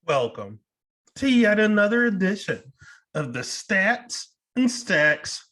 Welcome to yet another edition of the Stats and Stacks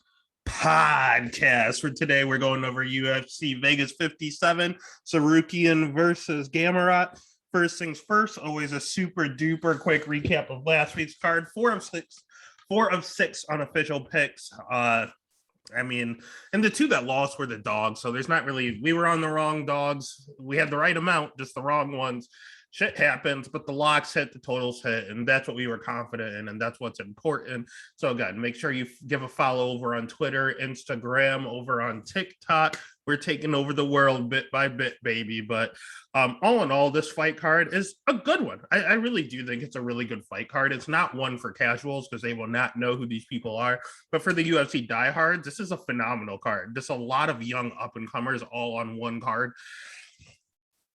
podcast. For today, we're going over UFC Vegas 57, Tsarukyan versus Gamrot. First things first, always a super duper quick recap of last week's card. Four of six unofficial picks. And the two that lost were the dogs. So there's not really, we were on the wrong dogs. We had the right amount, just the wrong ones. Shit happens, but the locks hit, the totals hit, and that's what we were confident in, and that's what's important. So again, make sure you give a follow over on Twitter, Instagram, over on TikTok. We're taking over the world bit by bit, baby. But all in all, this fight card is a good one. I really do think it's a really good fight card. It's not one for casuals because they will not know who these people are. But for the UFC diehards, this is a phenomenal card. There's a lot of young up-and-comers all on one card.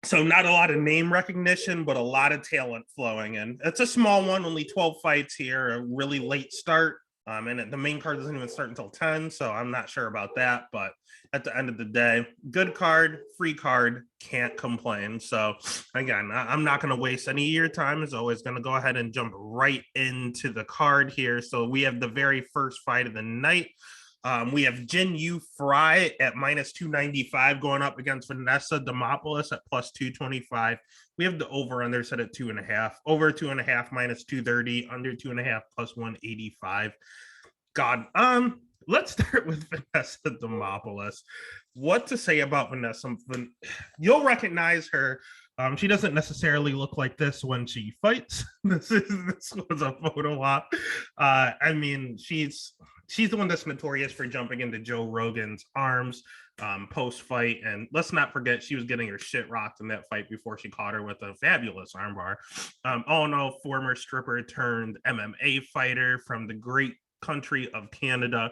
So not a lot of name recognition, but a lot of talent flowing in. It's a small one, only 12 fights here, a really late start. And the main card doesn't even start until 10, so I'm not sure about that. But at the end of the day, good card, free card, can't complain. So again, I'm not going to waste any of your time. As always, going to go ahead and jump right into the card here. So we have the very first fight of the night. We have Jin Yu Fry at minus 295 going up against Vanessa Demopoulos at plus 225. We have the over under set at 2.5, over 2.5 minus 230, under 2.5 plus 185. God, let's start with Vanessa Demopoulos. What to say about Vanessa? You'll recognize her. She doesn't necessarily look like this when she fights. This was a photo op. She's the one that's notorious for jumping into Joe Rogan's arms post-fight. And let's not forget, she was getting her shit rocked in that fight before she caught her with a fabulous armbar. All in all, former stripper turned MMA fighter from the great country of Canada.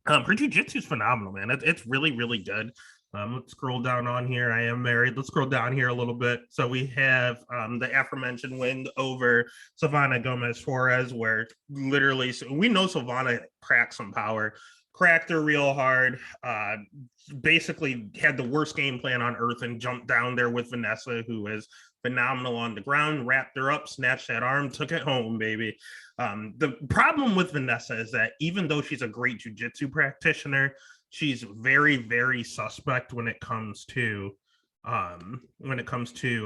Her jiu-jitsu is phenomenal, man. It's really, really good. Let's scroll down on here. I am married. Let's scroll down here a little bit. So we have the aforementioned win over Silvana Gomez-Torres, where literally, so we know Silvana cracked some power, cracked her real hard, basically had the worst game plan on earth and jumped down there with Vanessa, who is phenomenal on the ground, wrapped her up, snatched that arm, took it home, baby. The problem with Vanessa is that even though she's a great jiu-jitsu practitioner, she's very, very suspect when it comes to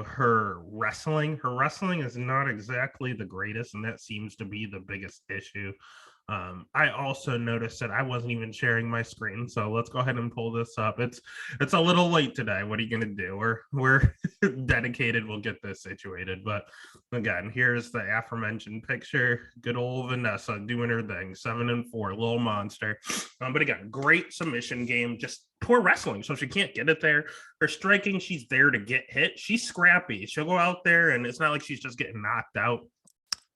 her wrestling. Her wrestling is not exactly the greatest, and that seems to be the biggest issue. I also noticed that I wasn't even sharing my screen, so let's go ahead and pull this up. It's a little late today. What are you gonna do? We're dedicated. We'll get this situated. But again, here's the aforementioned picture. Good old Vanessa doing her thing. 7-4, little monster. But again, great submission game. Just poor wrestling, so she can't get it there. Her striking, she's there to get hit. She's scrappy. She'll go out there, and it's not like she's just getting knocked out.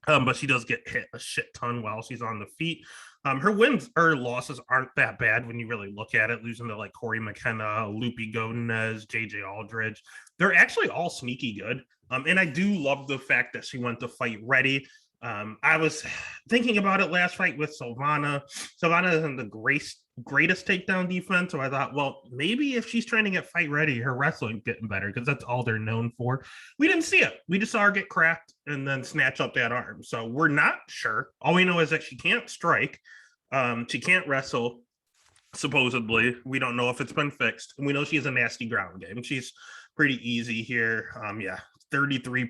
But she does get hit a shit ton while she's on the feet. Her wins or losses aren't that bad when you really look at it. Losing to like Corey McKenna, Lupi Godinez, JJ Aldridge. They're actually all sneaky good. And I do love the fact that she went to fight ready. I was thinking about it last fight with Silvana. Silvana isn't the greatest takedown defense, so I thought, well, maybe if she's training at fight ready, her wrestling's getting better because that's all they're known for. We didn't see it. We just saw her get cracked and then snatch up that arm. So we're not sure. All we know is that she can't strike. She can't wrestle. Supposedly, we don't know if it's been fixed. And we know she has a nasty ground game. She's pretty easy here. 33%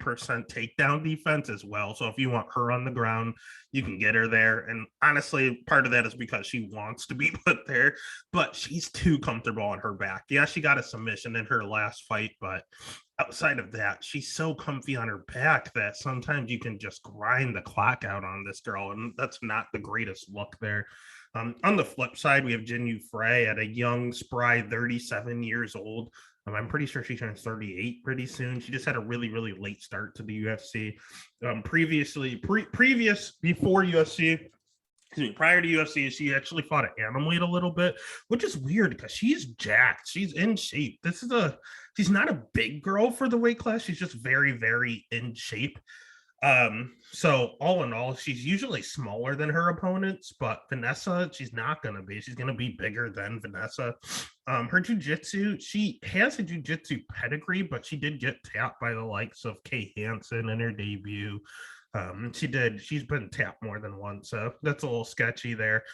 takedown defense as well. So if you want her on the ground, you can get her there. And honestly, part of that is because she wants to be put there, but she's too comfortable on her back. Yeah, she got a submission in her last fight, but outside of that, she's so comfy on her back that sometimes you can just grind the clock out on this girl, and that's not the greatest look there. On the flip side, we have Jin Yu Fry at a young, spry 37 years old. I'm pretty sure she turns 38 pretty soon. She just had a really, really late start to the UFC. Prior to UFC, she actually fought at Animweight a little bit, which is weird because she's jacked. She's in shape. She's not a big girl for the weight class. She's just very, very in shape. So all in all, she's usually smaller than her opponents, but Vanessa, she's not going to be. She's going to be bigger than Vanessa. Her jujitsu, she has a jujitsu pedigree, but she did get tapped by the likes of Kay Hansen in her debut. She's been tapped more than once, so that's a little sketchy there.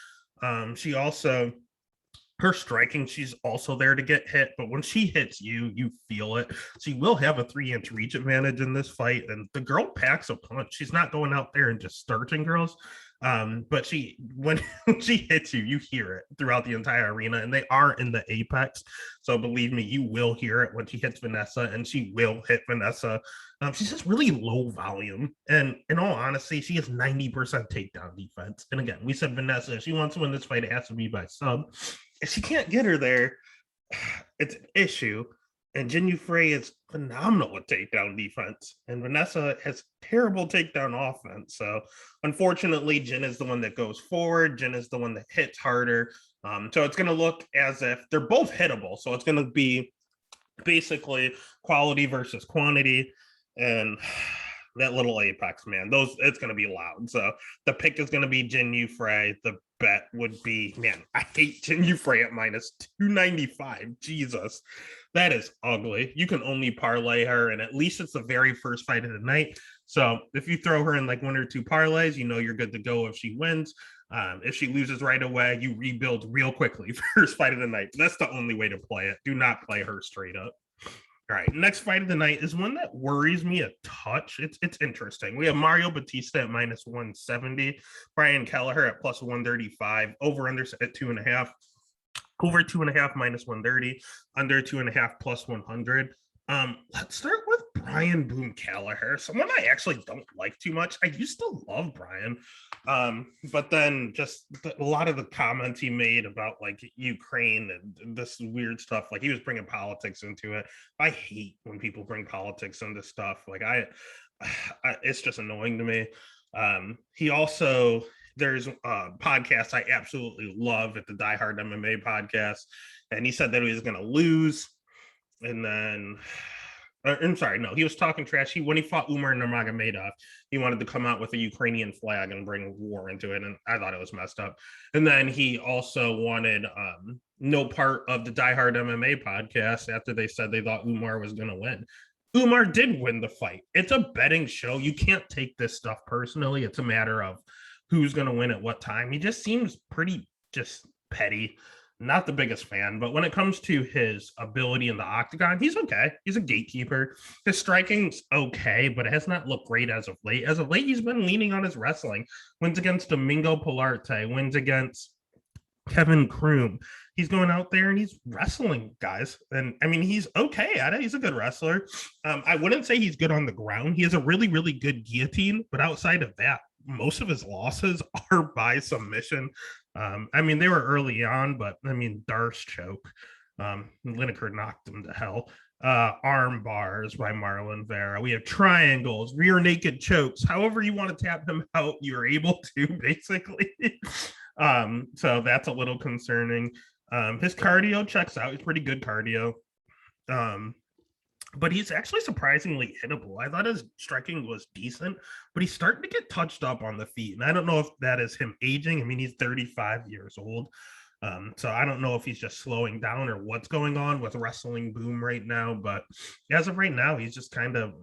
She also her striking, she's also there to get hit, but when she hits you, you feel it. She will have a 3-inch reach advantage in this fight, and the girl packs a punch. She's not going out there and just starching girls. But when she hits you, you hear it throughout the entire arena, and they are in the apex. So believe me, you will hear it when she hits Vanessa, and she will hit Vanessa. She's just really low volume. And in all honesty, she has 90% takedown defense. And again, we said Vanessa, if she wants to win this fight, it has to be by sub. If she can't get her there, it's an issue. And Jin Frey is phenomenal with takedown defense. And Vanessa has terrible takedown offense. So unfortunately, Jin is the one that goes forward. Jin is the one that hits harder. So it's going to look as if they're both hittable. So it's going to be basically quality versus quantity. And that little apex, man, it's going to be loud. So the pick is going to be Jin Frey. The bet would be, man, I hate Jin Frey at minus 295. Jesus, that is ugly. You can only parlay her, and at least it's the very first fight of the night. So if you throw her in like 1 or 2 parlays, you know you're good to go if she wins. If she loses right away, you rebuild real quickly. First fight of the night. That's the only way to play it. Do not play her straight up. All right, next fight of the night is one that worries me a touch. It's interesting. We have Mario Batista at minus 170, Brian Kelleher at plus 135, over under at 2.5, over 2.5 minus 130, under 2.5 plus 100. Let's start with Brian Boom Kelleher, someone I actually don't like too much. I used to love Brian, but then just a lot of the comments he made about like Ukraine and this weird stuff, like he was bringing politics into it. I hate when people bring politics into stuff. Like it's just annoying to me. He also, there's a podcast I absolutely love at the Die Hard MMA podcast, and he said that he was going to lose. And then, I'm sorry, no, he was talking trash. When he fought Umar Nurmagomedov, he wanted to come out with a Ukrainian flag and bring war into it, and I thought it was messed up. And then he also wanted no part of the Die Hard MMA podcast after they said they thought Umar was going to win. Umar did win the fight. It's a betting show. You can't take this stuff personally. It's a matter of who's going to win at what time. He just seems pretty just petty. Not the biggest fan, but when it comes to his ability in the octagon, he's okay. He's a gatekeeper. His striking's okay, but it has not looked great as of late. As of late, he's been leaning on his wrestling. Wins against Domingo Pilarte, wins against Kevin Kroom. He's going out there and he's wrestling guys. And I mean, he's okay at it. He's a good wrestler. I wouldn't say he's good on the ground. He has a really, really good guillotine, but outside of that, most of his losses are by submission. I mean, they were early on, but I mean, Darce choke. Lineker knocked him to hell. Arm bars by Marlon Vera. We have triangles, rear naked chokes. However you want to tap him out, you're able to, basically. So that's a little concerning. His cardio checks out. He's pretty good cardio. But he's actually surprisingly hittable. I thought his striking was decent, but he's starting to get touched up on the feet. And I don't know if that is him aging. I mean, he's 35 years old. So I don't know if he's just slowing down or what's going on with Wrestling Boom right now. But as of right now, he's just kind of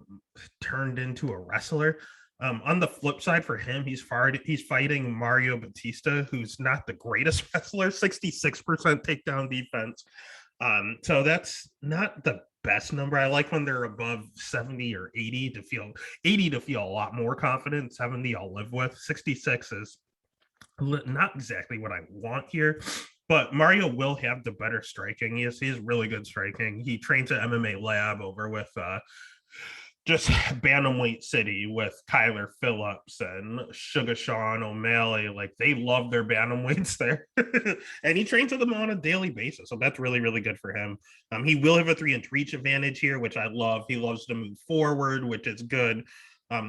turned into a wrestler. On the flip side for him, he's fighting Mario Batista, who's not the greatest wrestler, 66% takedown defense. So that's not the best number. I like when they're above 70 or 80 to feel a lot more confident. 70 I'll live with. 66 is not exactly what I want here, but Mario will have the better striking. He has really good striking. He trains at MMA Lab over with just Bantamweight City with Kyler Phillips and Sugar Sean O'Malley. Like, they love their bantamweights there. And he trains with them on a daily basis. So that's really, really good for him. He will have a 3-inch reach advantage here, which I love. He loves to move forward, which is good.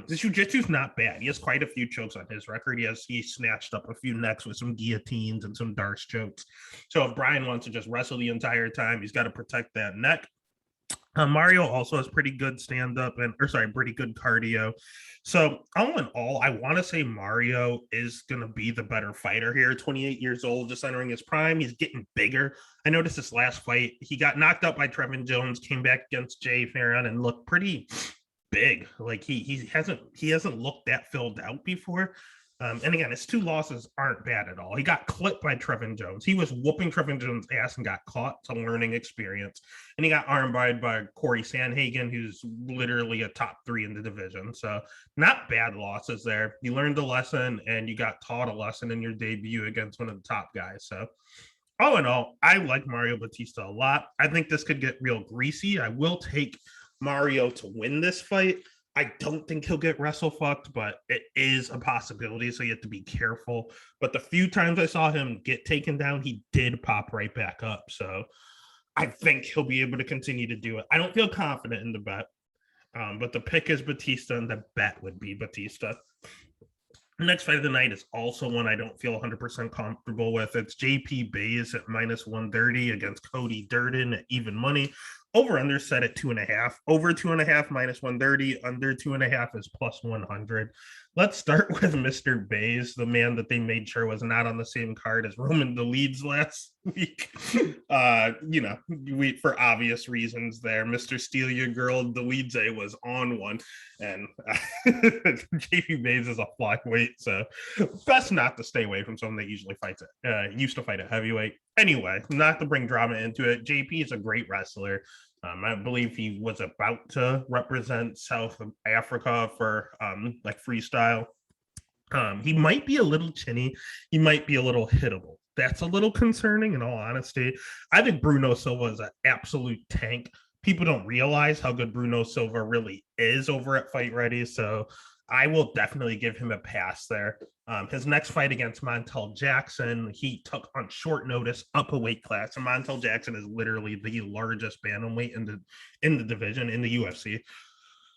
His jiu-jitsu's not bad. He has quite a few chokes on his record. He snatched up a few necks with some guillotines and some Darce chokes. So if Brian wants to just wrestle the entire time, he's got to protect that neck. Mario also has pretty good stand-up pretty good cardio. So all in all, I want to say Mario is going to be the better fighter here. 28 years old, just entering his prime. He's getting bigger. I noticed this last fight, he got knocked out by Trevin Jones, came back against Jay Farron and looked pretty big. Like he hasn't looked that filled out before. And again, his two losses aren't bad at all. He got clipped by Trevin Jones. He was whooping Trevin Jones' ass and got caught. It's a learning experience. And he got armbarred by Corey Sandhagen, who's literally a top 3 in the division. So not bad losses there. You learned a lesson and you got taught a lesson in your debut against one of the top guys. So all in all, I like Mario Batista a lot. I think this could get real greasy. I will take Mario to win this fight. I don't think he'll get wrestle fucked, but it is a possibility, so you have to be careful. But the few times I saw him get taken down, he did pop right back up. So I think he'll be able to continue to do it. I don't feel confident in the bet, but the pick is Batista, and the bet would be Batista. The next fight of the night is also one I don't feel 100% comfortable with. It's JP Bays at -130 against Cody Durden at even money. Over under set at 2.5. Over 2.5 -130. Under 2.5 is +100. Let's start with Mr. Bays, the man that they made sure was not on the same card as Roman Dolidze last week. For obvious reasons there. Mr. Steal Your Girl, Dolidze was on one, and JP Bays is a flyweight, so best not to stay away from someone that usually used to fight at heavyweight. Anyway, not to bring drama into it, JP is a great wrestler. I believe he was about to represent South Africa for freestyle. He might be a little chinny. He might be a little hittable. That's a little concerning, in all honesty. I think Bruno Silva is an absolute tank. People don't realize how good Bruno Silva really is over at Fight Ready, so I will definitely give him a pass there. His next fight against Montel Jackson, he took on short notice up a weight class. And Montel Jackson is literally the largest bantamweight in the division in the UFC.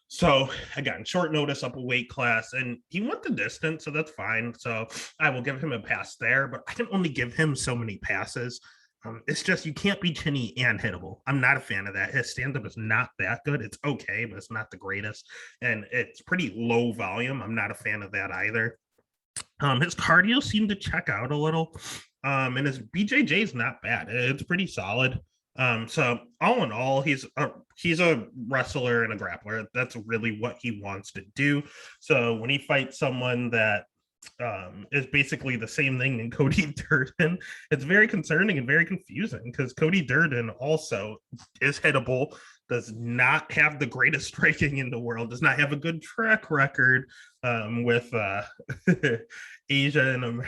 So again, short notice up a weight class, and he went the distance, so that's fine. So I will give him a pass there, but I can only give him so many passes. It's just you can't be chinny and hittable. I'm not a fan of that. His stand-up is not that good. It's okay, but it's not the greatest. And it's pretty low volume. I'm not a fan of that either. His cardio seemed to check out a little. And his BJJ is not bad. It's pretty solid. So all in all, he's a wrestler and a grappler. That's really what he wants to do. So when he fights someone that is basically the same thing in Cody Durden, it's very concerning and very confusing because Cody Durden also is hittable, does not have the greatest striking in the world, does not have a good track record with Asia and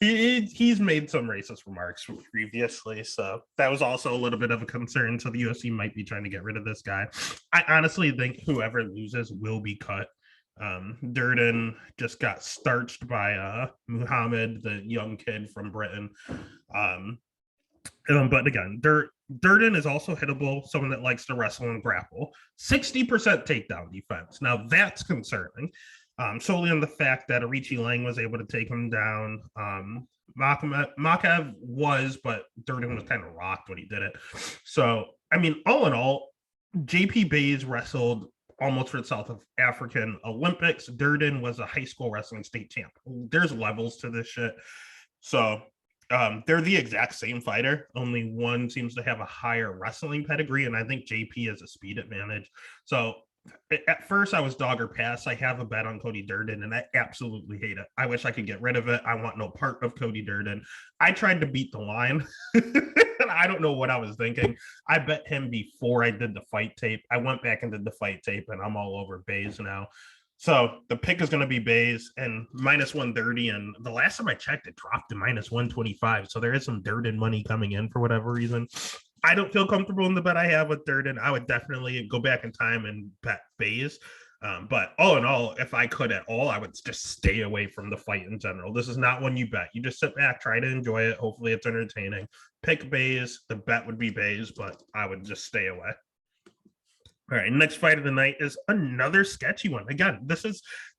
he's made some racist remarks previously, so that was also a little bit of a concern. So the UFC might be trying to get rid of this guy. I honestly think whoever loses will be cut. Durden just got starched by Muhammad, the young kid from Britain. But again, Durden is also hittable, someone that likes to wrestle and grapple. 60% takedown defense. Now that's concerning. Solely on the fact that Arichi Lang was able to take him down. Makav was, but Durden was kind of rocked when he did it. So, I mean, all in all, JP Bays wrestled almost for the South African Olympics. Durden was a high school wrestling state champ. There's levels to this shit. So they're the exact same fighter. Only one seems to have a higher wrestling pedigree, and I think JP has a speed advantage. So at first I was dog or pass. I have a bet on Cody Durden, and I absolutely hate it. I wish I could get rid of it. I want no part of Cody Durden. I tried to beat the line. I don't know what I was thinking. I bet him before I did the fight tape. I went back and did the fight tape, and I'm all over Bays now. So the pick is going to be Bays and -130. And the last time I checked, it dropped to -125. So there is some Durden money coming in for whatever reason. I don't feel comfortable in the bet I have with Durden. I would definitely go back in time and bet Bays. But all in all, if I could at all, I would just stay away from the fight in general. This is not one you bet. You just sit back, try to enjoy it. Hopefully it's entertaining. Pick Bays. The bet would be Bays, but I would just stay away. All right, next fight of the night is another sketchy one. Again,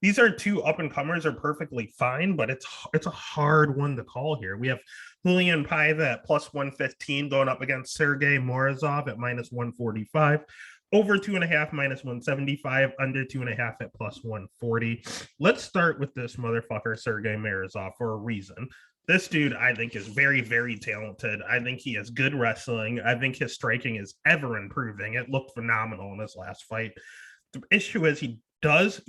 these are two up and comers are perfectly fine, but it's a hard one to call here. We have Julian Paiva at plus 115 going up against Sergey Morizov at minus 145. Over 2.5 minus 175, under 2.5 at plus 140. Let's start with this motherfucker, Sergey Mirzo, for a reason. This dude, I think, is very, very talented. I think he has good wrestling. I think his striking is ever improving. It looked phenomenal in his last fight. The issue is he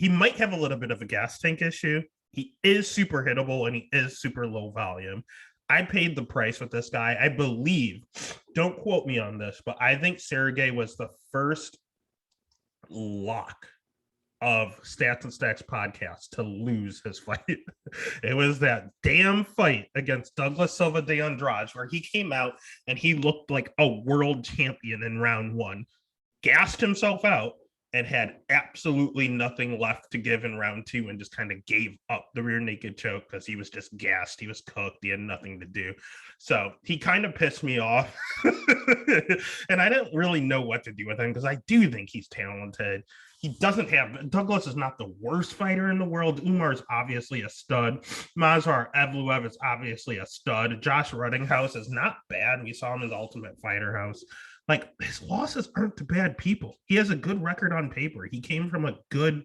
might have a little bit of a gas tank issue. He is super hittable and he is super low volume. I paid the price with this guy. I believe, don't quote me on this, but I think Sergey was the first lock of Stats and Stacks podcast to lose his fight. It was that damn fight against Douglas Silva de Andrade where he came out and he looked like a world champion in round one, gassed himself out, and had absolutely nothing left to give in round two and just kind of gave up the rear naked choke because he was just gassed. He was cooked. He had nothing to do. So he kind of pissed me off. And I didn't really know what to do with him because I do think he's talented. He doesn't have, Douglas is not the worst fighter in the world. Umar is obviously a stud. Mazhar Evloev is obviously a stud. Josh Ruttinghouse is not bad. We saw him in his Ultimate Fighter House. Like, his losses aren't to bad people. He has a good record on paper. He came from a good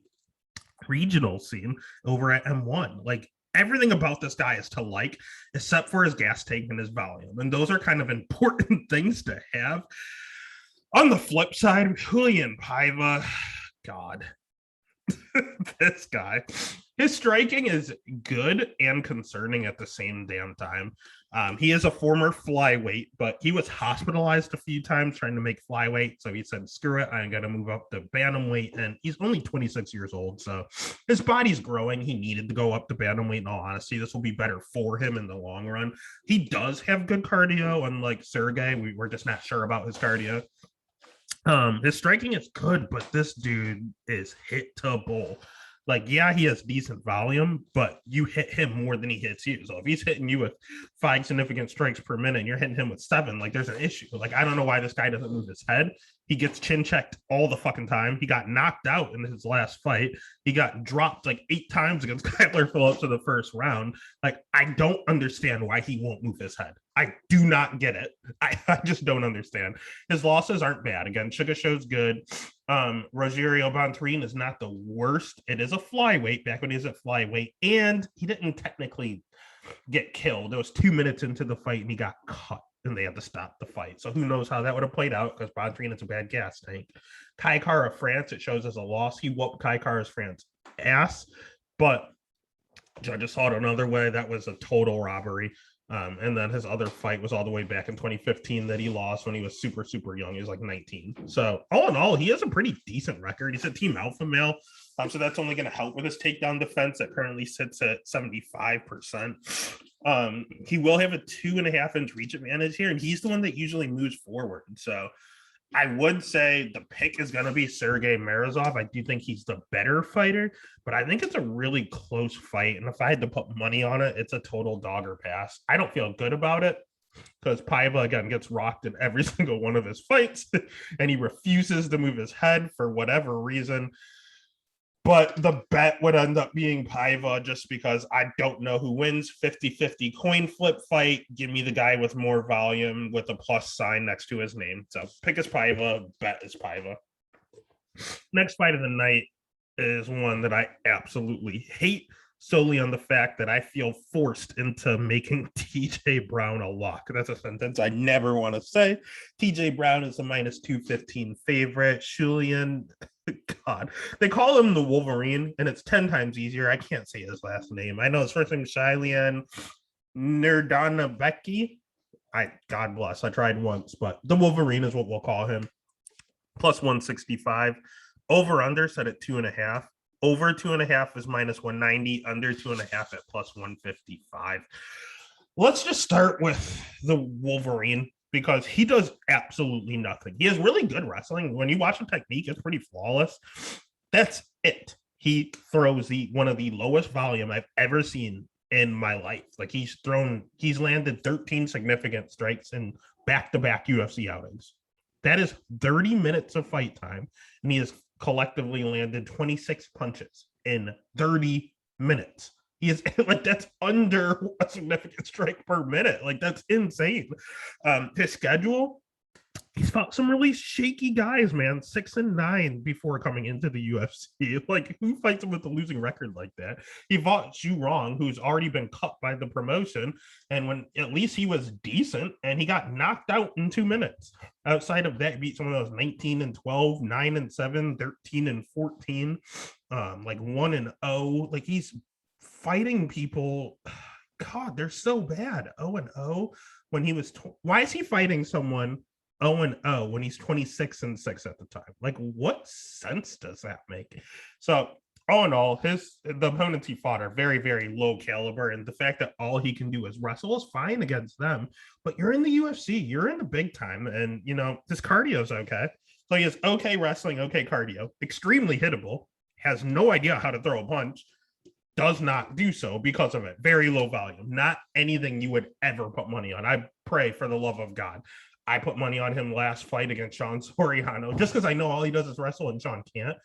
regional scene over at M1. Like, everything about this guy is to like, except for his gas tank and his volume. And those are kind of important things to have. On the flip side, Julian Paiva, God, this guy, his striking is good and concerning at the same damn time. He is a former flyweight, but he was hospitalized a few times trying to make flyweight. So he said, screw it, I'm going to move up to bantamweight. And he's only 26 years old. So his body's growing. He needed to go up to bantamweight. In all honesty, this will be better for him in the long run. He does have good cardio. Unlike Sergey, we're just not sure about his cardio. His striking is good, but this dude is hittable. Like, yeah, he has decent volume, but you hit him more than he hits you. So if he's hitting you with 5 significant strikes per minute and you're hitting him with 7, like, there's an issue. Like, I don't know why this guy doesn't move his head. He gets chin checked all the fucking time. He got knocked out in his last fight. He got dropped like 8 times against Kyler Phillips in the first round. Like, I don't understand why he won't move his head. I do not get it. I just don't understand. His losses aren't bad. Again, Sugar Show's good. Rogerio Bontorin is not the worst. It is a flyweight back when he was at flyweight, and he didn't technically get killed. It was 2 minutes into the fight and he got cut and they had to stop the fight. So who knows how that would have played out because Bontorin is a bad gas tank. Kai Kara France, it shows as a loss. He whooped Kai Kara France ass, but judges saw it another way. That was a total robbery. And then his other fight was all the way back in 2015 that he lost when he was super, super young. He was like 19. So all in all, he has a pretty decent record. He's a team alpha male. So that's only going to help with his takedown defense that currently sits at 75%. He will have a 2.5-inch reach advantage here, and he's the one that usually moves forward. So I would say the pick is going to be Sergey Morizov. I do think he's the better fighter, but I think it's a really close fight. And if I had to put money on it, it's a total dog or pass. I don't feel good about it because Paiva, again, gets rocked in every single one of his fights, and he refuses to move his head for whatever reason. But the bet would end up being Paiva just because I don't know who wins. 50-50 coin flip fight. Give me the guy with more volume with a plus sign next to his name. So pick is Paiva, bet is Paiva. Next fight of the night is one that I absolutely hate, solely on the fact that I feel forced into making TJ Brown a lock. That's a sentence I never want to say. TJ Brown is a minus 215 favorite. Julian, God, they call him the Wolverine, and it's 10 times easier. I can't say his last name. I know his first name is Shilian Nerdanabeki. God bless. I tried once, but the Wolverine is what we'll call him. Plus 165. Over under set at 2.5. Over 2.5 is minus 190. Under 2.5 at plus 155. Let's just start with the Wolverine because he does absolutely nothing. He has really good wrestling. When you watch the technique, it's pretty flawless. That's it. He throws one of the lowest volume I've ever seen in my life. Like he's landed 13 significant strikes in back-to-back UFC outings. That is 30 minutes of fight time, and he has collectively landed 26 punches in 30 minutes. He is like, that's under a significant strike per minute. Like, that's insane. His schedule, he's fought some really shaky guys, man. 6-9 before coming into the UFC. Like, who fights him with a losing record like that? He fought Zhu Rong, who's already been cut by the promotion, and when at least he was decent, and he got knocked out in 2 minutes. Outside of that, he beat some of those 19-12, 9-7, 13-14, like 1-0. Like, he's fighting people. God, they're so bad. 0-0 when he was. Why is he fighting someone 0-0 when he's 26-6 at the time? Like, what sense does that make? So, all in all, the opponents he fought are very, very low caliber, and the fact that all he can do is wrestle is fine against them. But you're in the UFC, you're in the big time, and his cardio's okay. So he has okay wrestling, okay cardio, extremely hittable, has no idea how to throw a punch, does not do so because of it. Very low volume, not anything you would ever put money on. I pray for the love of God. I put money on him last fight against Sean Soriano just because I know all he does is wrestle and Sean can't.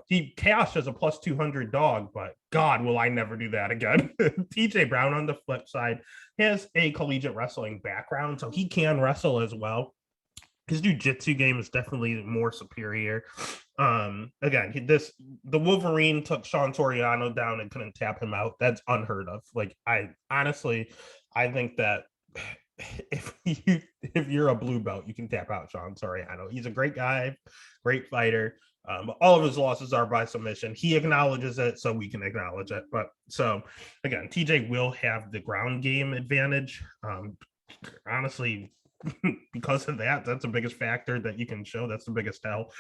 He cashed as a plus 200 dog, but God, will I never do that again. TJ Brown on the flip side has a collegiate wrestling background, so he can wrestle as well. His jiu-jitsu game is definitely more superior. Again, the Wolverine took Sean Soriano down and couldn't tap him out. That's unheard of. Like, I think that if you're a blue belt, you can tap out Sean Soriano. He's a great guy, great fighter. But all of his losses are by submission. He acknowledges it, so we can acknowledge it. But so again, TJ will have the ground game advantage. Honestly, because of that, that's the biggest factor that you can show. That's the biggest tell.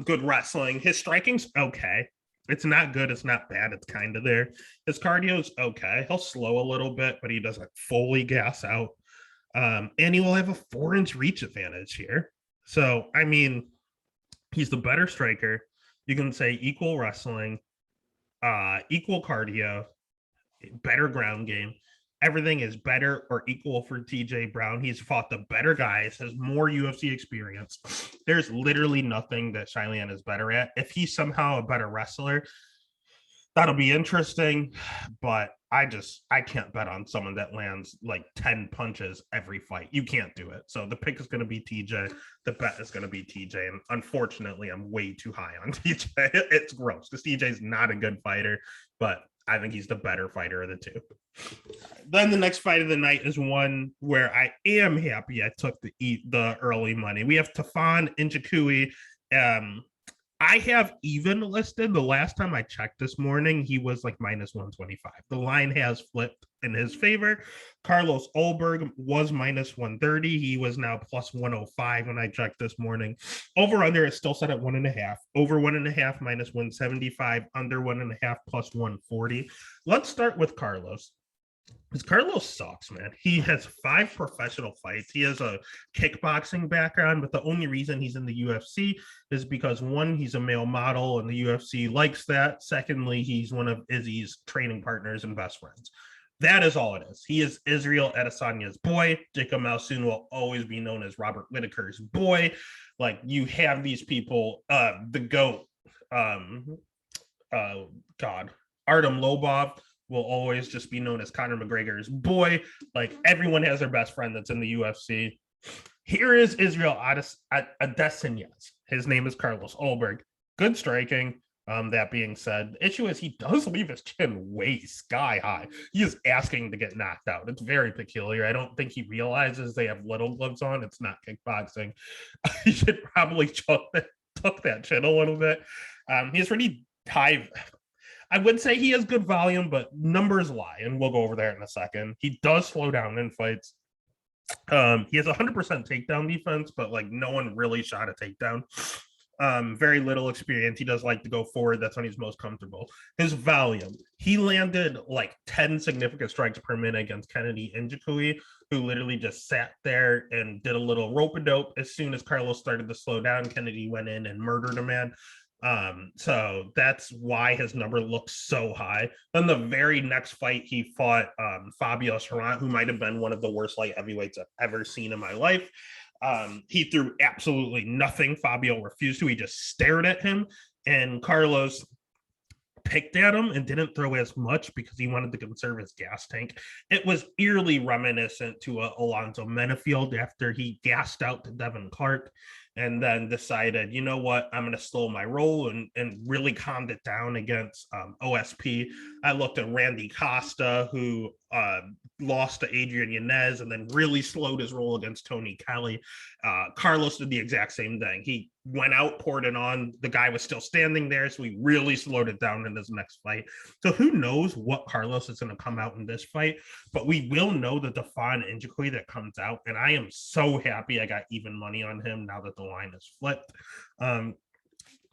Good wrestling. His striking's okay. It's not good. It's not bad. It's kind of there. His cardio's okay. He'll slow a little bit, but he doesn't fully gas out. And he will have a 4-inch reach advantage here. So, I mean, he's the better striker. You can say equal wrestling, equal cardio, better ground game. Everything is better or equal for TJ Brown. He's fought the better guys, has more UFC experience. There's literally nothing that Shailen is better at. If he's somehow a better wrestler, that'll be interesting, but I can't bet on someone that lands like 10 punches every fight. You can't do it. So the pick is going to be TJ. The bet is going to be TJ. And unfortunately, I'm way too high on TJ. It's gross because TJ's not a good fighter, but I think he's the better fighter of the two. Then the next fight of the night is one where I am happy I took the early money. We have Tafon Nchukwi. I have even listed. The last time I checked this morning, he was like minus 125. The line has flipped in his favor. Carlos Olberg was minus 130. He was now plus 105 when I checked this morning. Over under is still set at 1.5. Over 1.5 minus 175. Under 1.5 plus 140. Let's start with Carlos. Because Carlos sucks, man. He has 5 professional fights. He has a kickboxing background, but the only reason he's in the UFC is because, one, he's a male model and the UFC likes that. Secondly, he's one of Izzy's training partners and best friends. That is all it is. He is Israel Adesanya's boy. Jacob Malsoon will always be known as Robert Whittaker's boy. Like, you have these people, the GOAT, Artem Lobov will always just be known as Conor McGregor's boy. Like, everyone has their best friend that's in the UFC. Here is Israel Adesanya's. His name is Carlos Olberg. Good striking. That being said, the issue is he does leave his chin way sky high. He is asking to get knocked out. It's very peculiar. I don't think he realizes they have little gloves on. It's not kickboxing. He should probably tuck that chin a little bit. He's pretty high. I would say he has good volume, but numbers lie, and we'll go over that in a second. He does slow down in fights. He has 100% takedown defense, but like no one really shot a takedown. Very little experience. He does like to go forward. That's when he's most comfortable. His volume. He landed like 10 significant strikes per minute against Kennedy Nchukwi, who literally just sat there and did a little rope-a-dope. As soon as Carlos started to slow down, Kennedy went in and murdered a man. So that's why his number looks so high. Then the very next fight, he fought Fabio Cherant, who might have been one of the worst light heavyweights I've ever seen in my life. He threw absolutely nothing. Fabio refused to. He just stared at him. And Carlos picked at him and didn't throw as much because he wanted to conserve his gas tank. It was eerily reminiscent to Alonzo Menafield after he gassed out to Devin Clark and then decided, you know what, I'm going to slow my roll and really calmed it down against OSP. I looked at Randy Costa, who lost to Adrian Yanez and then really slowed his roll against Tony Kelly. Carlos did the exact same thing. He went out, poured it on. The guy was still standing there, so he really slowed it down in his next fight. So who knows what Carlos is going to come out in this fight, but we will know the Stefan Njoku that comes out, and I am so happy I got even money on him now that the line is flipped.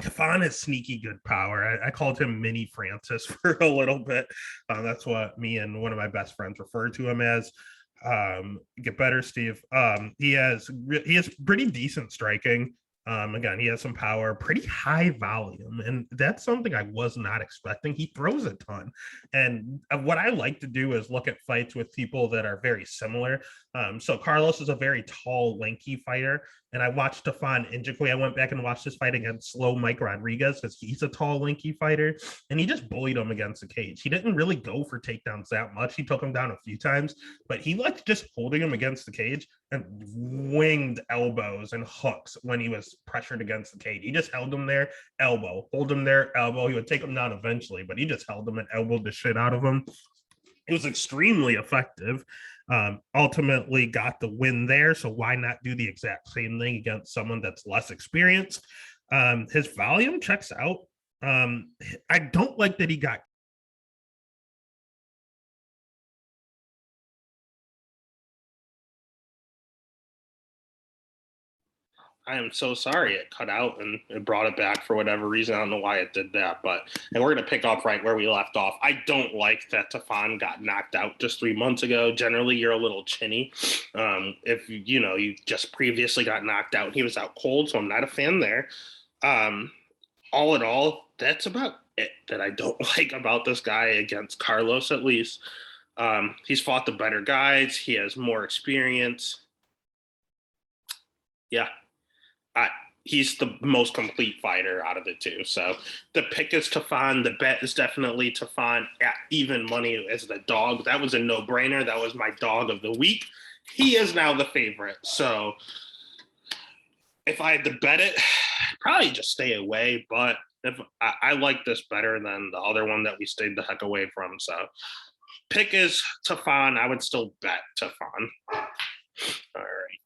Stefan has sneaky good power. I called him Mini Francis for a little bit. That's what me and one of my best friends referred to him as. Get better, Steve. He has pretty decent striking. Again, he has some power, pretty high volume, and that's something I was not expecting. He throws a ton, and what I like to do is look at fights with people that are very similar. So Carlos is a very tall, lanky fighter, and I watched Stefan Njoku. I went back and watched this fight against Slow Mike Rodriguez because he's a tall, lanky fighter, and he just bullied him against the cage. He didn't really go for takedowns that much. He took him down a few times, but he liked just holding him against the cage and winged elbows and hooks when he was pressured against the cage. He just held him there, elbow, hold him there, elbow. He would take him down eventually, but he just held him and elbowed the shit out of him. It was extremely effective. Ultimately got the win there, so why not do the exact same thing against someone that's less experienced? His volume checks out. I don't like that he got I am so sorry it cut out and it brought it back for whatever reason. I don't know why it did that, and we're going to pick up right where we left off. I don't like that Stefan got knocked out just 3 months ago. Generally, you're a little chinny. If you just previously got knocked out, he was out cold, so I'm not a fan there. All in all, that's about it that I don't like about this guy against Carlos, at least. He's fought the better guys. He has more experience. Yeah. He's the most complete fighter out of the two. So the pick is Stefan. The bet is definitely Stefan at even money as the dog. That was a no-brainer. That was my dog of the week. He is now the favorite. So if I had to bet it, probably just stay away. But if I like this better than the other one that we stayed the heck away from. So pick is Stefan. I would still bet Stefan. All right.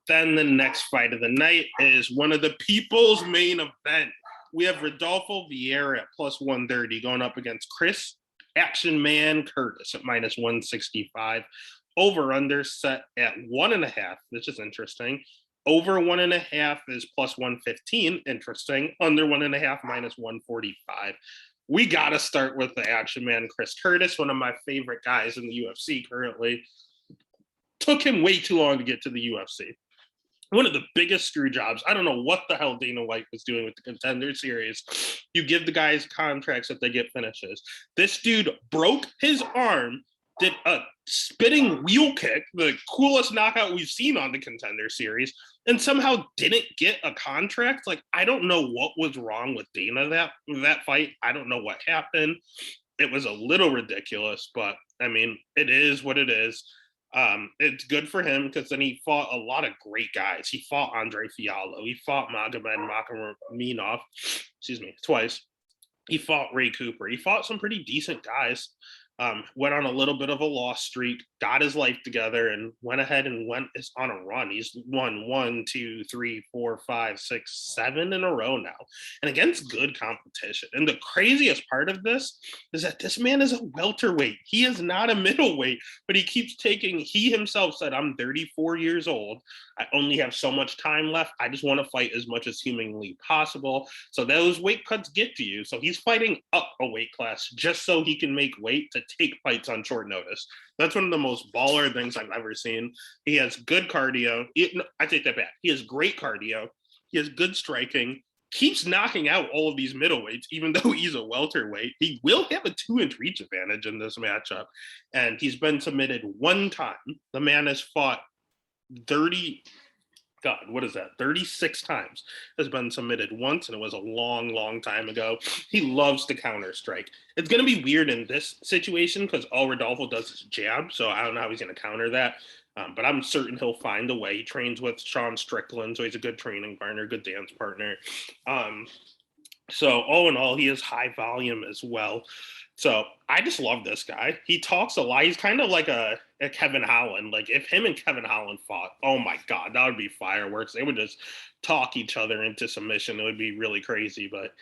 Then the next fight of the night is one of the people's main event. We have Rodolfo Vieira at plus 130 going up against Chris Action Man Curtis at minus 165. Over under set at 1.5. This is interesting. Over 1.5 is plus 115. Interesting. Under 1.5 minus 145. We got to start with the Action Man Chris Curtis, one of my favorite guys in the UFC currently. Took him way too long to get to the UFC. One of the biggest screw jobs. I don't know what the hell Dana White was doing with the Contender Series. You give the guys contracts that they get finishes. This dude broke his arm, did a spinning wheel kick, the coolest knockout we've seen on the Contender Series, and somehow didn't get a contract. Like, I don't know what was wrong with Dana that fight. I don't know what happened. It was a little ridiculous, but I mean, it is what it is. It's good for him because then he fought a lot of great guys. He fought Andre Fiallo. He fought Magomed Makaminov, twice. He fought Ray Cooper. He fought some pretty decent guys. Went on a little bit of a loss streak, got his life together, and went ahead and went on a run. He's won 1, 2, 3, 4, 5, 6, 7 in a row now, and against good competition. And the craziest part of this is that this man is a welterweight. He is not a middleweight, but he keeps taking. He himself said, "I'm 34 years old. I only have so much time left. I just want to fight as much as humanly possible." So those weight cuts get to you. So he's fighting up a weight class just so he can make weight to take fights on short notice. That's one of the most baller things I've ever seen. He has good cardio. I take that back. He has great cardio. He has good striking. Keeps knocking out all of these middleweights, even though he's a welterweight. He will have a 2-inch reach advantage in this matchup. And he's been submitted one time. The man has fought 30 God, what is that? 36 times has been submitted once, and it was a long, long time ago. He loves to counter strike. It's going to be weird in this situation because all Rodolfo does is jab. So I don't know how he's going to counter that. But I'm certain he'll find a way. He trains with Sean Strickland, so he's a good training partner, good dance partner. So all in all, he is high volume as well. So I just love this guy. He talks a lot. He's kind of like a Kevin Holland. Like if him and Kevin Holland fought, oh my God, that would be fireworks. They would just talk each other into submission. It would be really crazy. But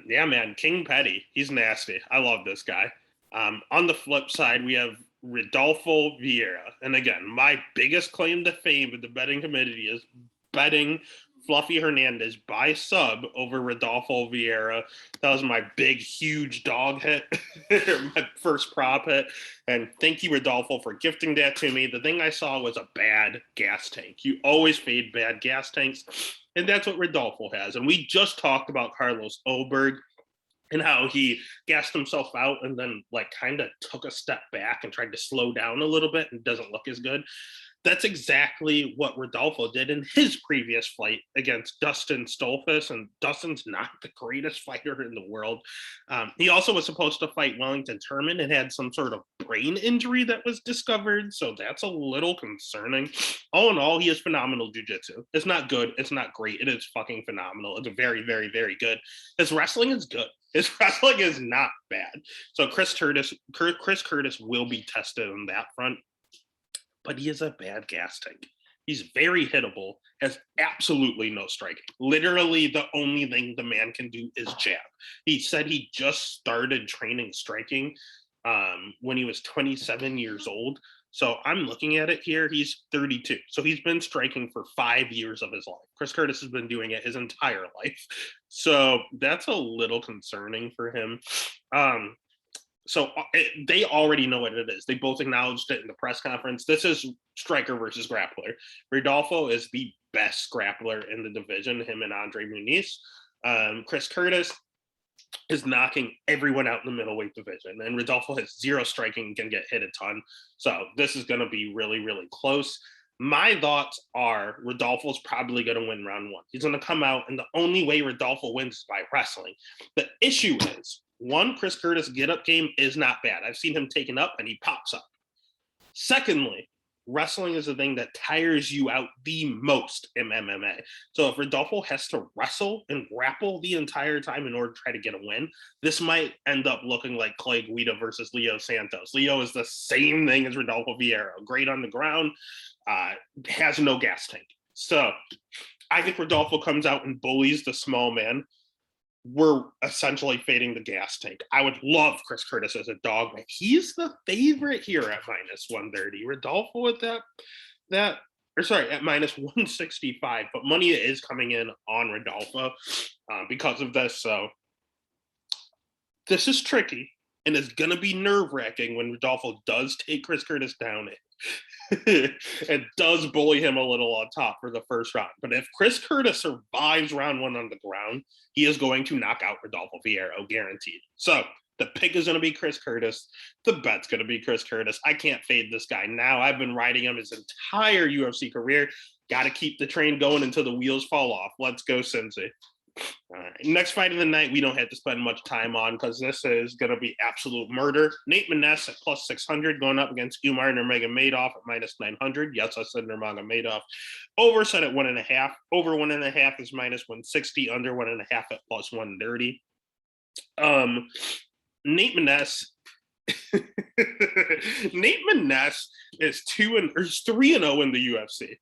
yeah, man, King Petty, he's nasty. I love this guy. On the flip side, we have Rodolfo Vieira. And again, my biggest claim to fame with the betting committee is betting Fluffy Hernandez by sub over Rodolfo Vieira. That was my big, huge dog hit, my first prop hit. And thank you, Rodolfo, for gifting that to me. The thing I saw was a bad gas tank. You always fade bad gas tanks, and that's what Rodolfo has. And we just talked about Carlos Olberg and how he gassed himself out and then like kind of took a step back and tried to slow down a little bit and doesn't look as good. That's exactly what Rodolfo did in his previous fight against Dustin Stolfus, and Dustin's not the greatest fighter in the world. He also was supposed to fight Wellington Turman and had some sort of brain injury that was discovered, so that's a little concerning. All in all, he is phenomenal jiu-jitsu. It's not good, it's not great, it is fucking phenomenal. It's very, very, very good. His wrestling is good. His wrestling is not bad. So Chris Curtis will be tested on that front. But he is a bad gas tank. He's very hittable, has absolutely no striking. Literally, the only thing the man can do is jab. He said he just started training striking when he was 27 years old. So I'm looking at it here. He's 32. So he's been striking for 5 years of his life. Chris Curtis has been doing it his entire life. So that's a little concerning for him. So they already know what it is. They both acknowledged it in the press conference. This is striker versus grappler. Rodolfo is the best grappler in the division, him and Andre Muniz. Chris Curtis is knocking everyone out in the middleweight division. And Rodolfo has zero striking and can get hit a ton. So this is going to be really, really close. My thoughts are Rodolfo's probably going to win round one. He's going to come out, and the only way Rodolfo wins is by wrestling. The issue is, one, Chris Curtis' get-up game is not bad. I've seen him taken up, and he pops up. Secondly, wrestling is the thing that tires you out the most in MMA. So if Rodolfo has to wrestle and grapple the entire time in order to try to get a win, this might end up looking like Clay Guida versus Leo Santos. Leo is the same thing as Rodolfo Vieira. Great on the ground, has no gas tank. So I think Rodolfo comes out and bullies the small man. We're essentially fading the gas tank. I would love Chris Curtis as a dog, but he's the favorite here at minus 130. Rodolfo at at minus 165, but money is coming in on Rodolfo because of this. So this is tricky, and it's going to be nerve-wracking when Rodolfo does take Chris Curtis down and does bully him a little on top for the first round. But if Chris Curtis survives round one on the ground, he is going to knock out Rodolfo Vieira, guaranteed. So the pick is going to be Chris Curtis. The bet's going to be Chris Curtis. I can't fade this guy now. I've been riding him his entire UFC career. Got to keep the train going until the wheels fall off. Let's go, Cincy. All right. Next fight of the night, we don't have to spend much time on because this is going to be absolute murder. Nate Maness at plus 600 going up against Umar Nurmagomedov at minus 900. Yes, I said Nurmagomedov. Over set at 1.5. Over 1.5 is minus 160. Under 1.5 at plus 130. Nate Maness. Nate Maness is 3-0 in the UFC.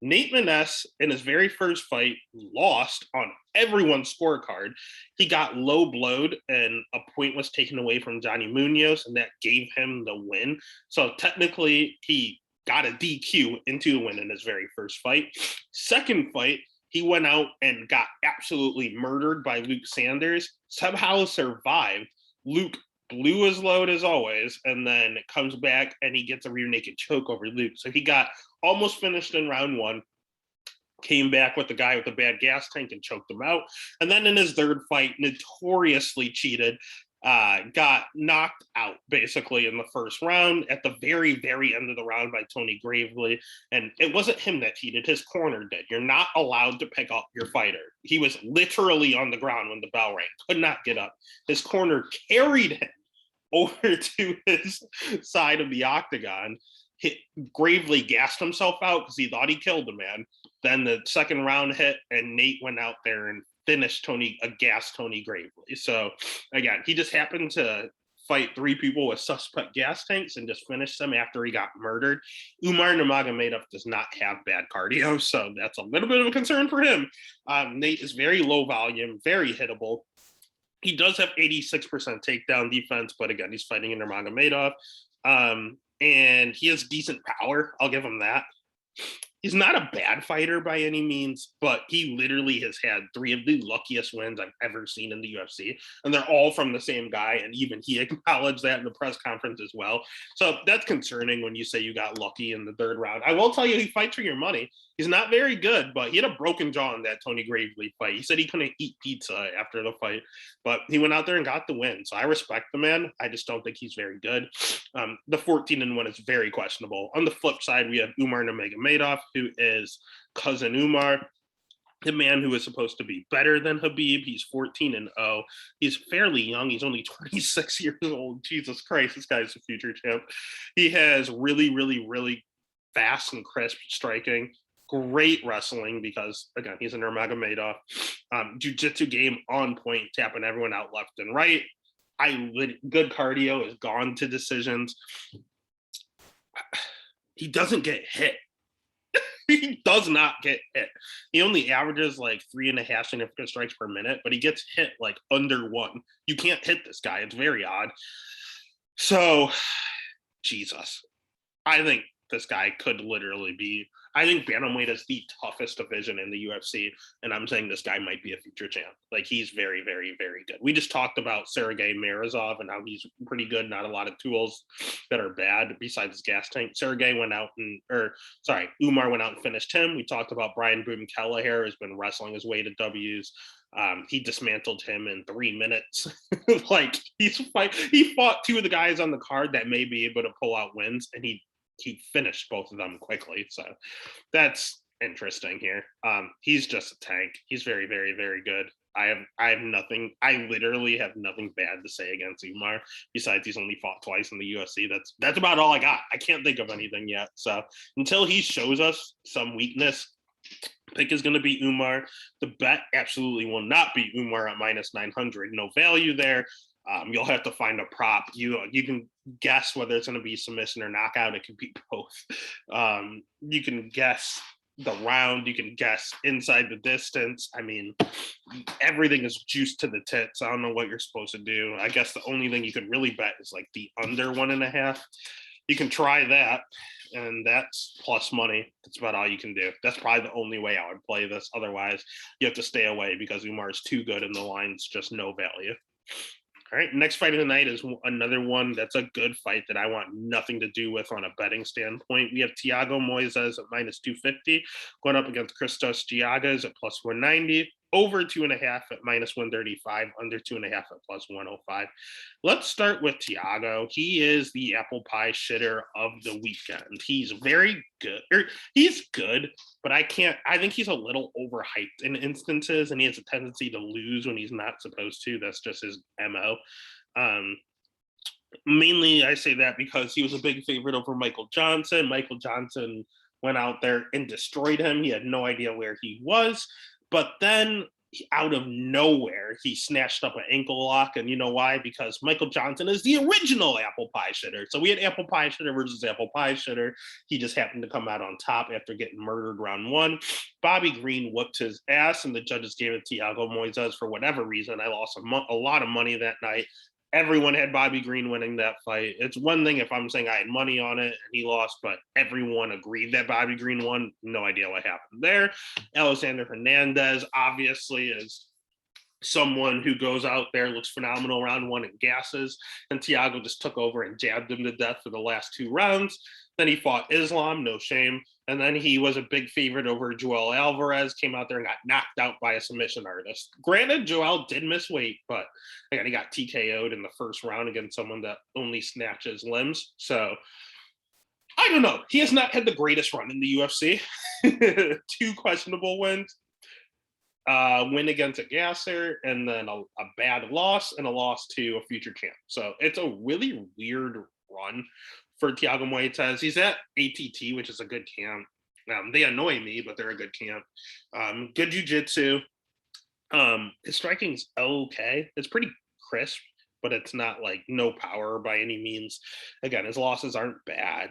Nate Maness, in his very first fight, lost on everyone's scorecard. He got low blowed, and a point was taken away from Johnny Munoz, and that gave him the win. So technically, he got a DQ into a win in his very first fight. Second fight, he went out and got absolutely murdered by Luke Sanders, somehow survived. Luke blew his load as always, and then comes back and he gets a rear naked choke over Luke. So he got almost finished in round one, came back with the guy with the bad gas tank and choked him out. And then in his third fight, notoriously cheated. got knocked out basically in the first round at the very, very end of the round by Tony Gravely. And it wasn't him that cheated, his corner did. You're not allowed to pick up your fighter. He was literally on the ground when the bell rang, could not get up. His corner carried him over to his side of the octagon. Gravely gassed himself out because he thought he killed the man. Then the second round hit, and Nate went out there and finished Tony Gravely. So again, he just happened to fight three people with suspect gas tanks and just finished them after he got murdered. Umar Nurmagomedov does not have bad cardio, so that's a little bit of a concern for him. Nate is very low volume, very hittable. He does have 86% takedown defense, but again, he's fighting in Nurmagomedov. And he has decent power. I'll give him that. He's not a bad fighter by any means, but he literally has had three of the luckiest wins I've ever seen in the UFC. And they're all from the same guy. And even he acknowledged that in the press conference as well. So that's concerning when you say you got lucky in the third round. I will tell you, he fights for your money. He's not very good, but he had a broken jaw in that Tony Gravely fight. He said he couldn't eat pizza after the fight, but he went out there and got the win. So I respect the man. I just don't think he's very good. The 14-1 is very questionable. On the flip side, we have Umar Nurmagomedov, who is cousin Umar, the man who is supposed to be better than Khabib. He's 14-0. He's fairly young. He's only 26 years old. Jesus Christ, this guy's a future champ. He has really, really, really fast and crisp striking. Great wrestling because, again, he's a Nurmagomedov. Jiu-jitsu game on point, tapping everyone out left and right. Good cardio, is gone to decisions. He doesn't get hit. He does not get hit. He only averages like 3.5 significant strikes per minute, but he gets hit like under one. You can't hit this guy. It's very odd. So, Jesus. I think this guy could literally be, I think bantamweight is the toughest division in the UFC, and I'm saying this guy might be a future champ. Like, he's very, very, very good. We just talked about Sergey Mirzo and how he's pretty good, not a lot of tools that are bad besides his gas tank. Umar went out and finished him. We talked about Brian Boom Kelleher has been wrestling his way to W's. He dismantled him in 3 minutes. Like, he fought two of the guys on the card that may be able to pull out wins, and he finished both of them quickly. So that's interesting here. He's just a tank. He's very, very, very good. I literally have nothing bad to say against Umar besides he's only fought twice in the UFC. That's about all I got. I can't think of anything yet. So until he shows us some weakness, pick is going to be Umar. The bet absolutely will not be Umar at -900. No value there. You'll have to find a prop. You can guess whether it's going to be submission or knockout. It could be both. You can guess the round. You can guess inside the distance. I mean, everything is juiced to the tits. I don't know what you're supposed to do. I guess the only thing you could really bet is like the under 1.5. You can try that, and that's plus money. That's about all you can do. That's probably the only way I would play this. Otherwise, you have to stay away because Umar is too good and the line's just no value. All right, next fight of the night is another one that's a good fight that I want nothing to do with on a betting standpoint. We have Thiago Moises at -250 going up against Christos Giagas at +190. Over 2.5 at -135, under 2.5 at +105. Let's start with Thiago. He is the apple pie shitter of the weekend. He's very good. He's good, but I think he's a little overhyped in instances, and he has a tendency to lose when he's not supposed to. That's just his MO. Mainly, I say that because he was a big favorite over Michael Johnson. Michael Johnson went out there and destroyed him. He had no idea where he was. But then out of nowhere, he snatched up an ankle lock. And you know why? Because Michael Johnson is the original apple pie shitter. So we had apple pie shitter versus apple pie shitter. He just happened to come out on top after getting murdered round one. Bobby Green whooped his ass, and the judges gave it to Thiago Moises for whatever reason. I lost a lot of money that night. Everyone had Bobby Green winning that fight. It's one thing if I'm saying I had money on it and he lost, but everyone agreed that Bobby Green won. No idea what happened there. Alexander Hernandez obviously is someone who goes out there, looks phenomenal round one and gasses, and Thiago just took over and jabbed him to death for the last 2 rounds. Then he fought Islam, no shame. And then he was a big favorite over Joel Alvarez, came out there and got knocked out by a submission artist. Granted, Joel did miss weight, but again, he got TKO'd in the first round against someone that only snatches limbs. So I don't know. He has not had the greatest run in the UFC. 2 questionable wins. Win against a gasser, and then a bad loss, and a loss to a future champ. So it's a really weird run for Thiago Moises. He's at ATT, which is a good camp. They annoy me, but they're a good camp. Good jiu-jitsu. His striking's okay. It's pretty crisp, but it's not like no power by any means. Again, his losses aren't bad.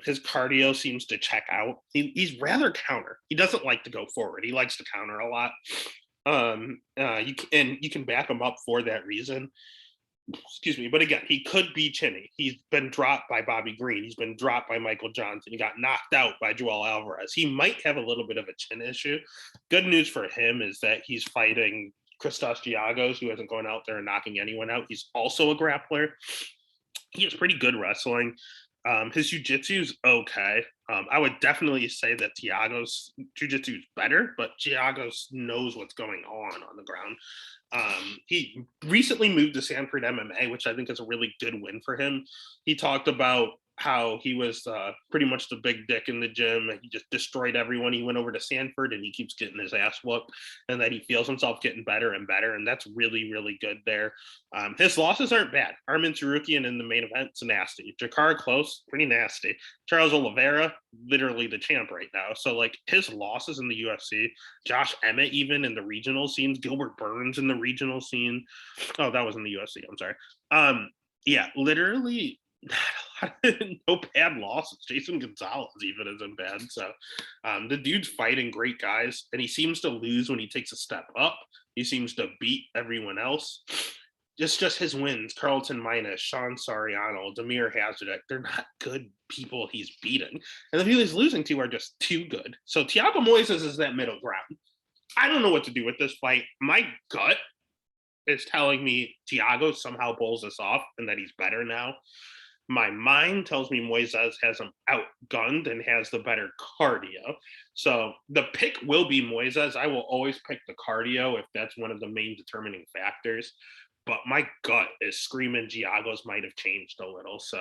His cardio seems to check out. He's rather counter. He doesn't like to go forward. He likes to counter a lot. You can back him up for that reason. Excuse me. But again, he could be chinny. He's been dropped by Bobby Green. He's been dropped by Michael Johnson. He got knocked out by Joel Alvarez. He might have a little bit of a chin issue. Good news for him is that he's fighting Christos Giagos, who isn't going out there and knocking anyone out. He's also a grappler. He has pretty good wrestling. His jiu-jitsu is okay. I would definitely say that Thiago's jiu-jitsu is better, but Giagos knows what's going on the ground. He recently moved to Sanford MMA, which I think is a really good win for him. He talked about how he was pretty much the big dick in the gym. He just destroyed everyone. He went over to Sanford and he keeps getting his ass whooped, and that he feels himself getting better and better. And that's really, really good there. His losses aren't bad. Armin Tsarukyan in the main event's nasty. Jakar Close, pretty nasty. Charles Oliveira, literally the champ right now. So like his losses in the UFC, Josh Emmett even in the regional scenes, Gilbert Burns in the regional scene. Oh, that was in the UFC. I'm sorry. Yeah, literally no bad losses. Jason Gonzalez even isn't bad. So the dude's fighting great guys, and he seems to lose when he takes a step up. He seems to beat everyone else. It's just his wins. Carlton Minus, Sean Soriano, Damir Hazardek. They're not good people he's beating. And the people he's losing to are just too good. So Thiago Moises is that middle ground. I don't know what to do with this fight. My gut is telling me Thiago somehow pulls this off and that he's better now. My mind tells me Moises has him outgunned and has the better cardio. So the pick will be Moises. I will always pick the cardio if that's one of the main determining factors. But my gut is screaming Giagos might have changed a little. So,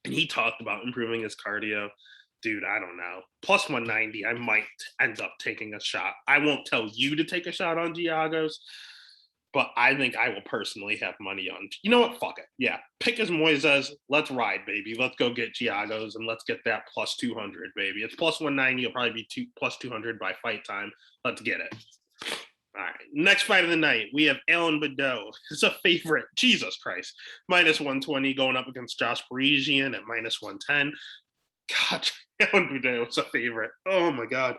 and he talked about improving his cardio. Dude, I don't know. Plus 190, I might end up taking a shot. I won't tell you to take a shot on Giagos, but I think I will personally have money on. You know what? Fuck it. Yeah. Pick as Moises. Let's ride, baby. Let's go get Giagos and let's get that plus 200, baby. It's plus 190. It'll probably be plus 200 by fight time. Let's get it. All right. Next fight of the night, we have Alan Badeau. It's a favorite. Jesus Christ. Minus 120 going up against Josh Parisian at minus 110. God, Alan Badeau is a favorite. Oh my God.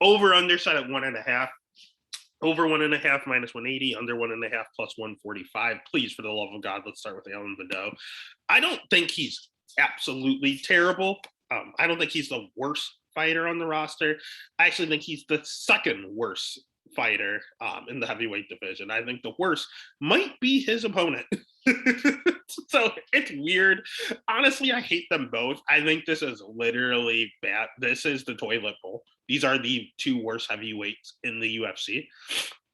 Over under set at 1.5. Over 1.5 minus 180, under 1.5 plus 145. Please, for the love of God, let's start with Alan Badeau. I don't think he's absolutely terrible. I don't think he's the worst fighter on the roster. I actually think he's the second worst fighter in the heavyweight division. I think the worst might be his opponent. So it's weird. Honestly, I hate them both. I think this is literally bad. This is the toilet bowl. These are the 2 worst heavyweights in the UFC.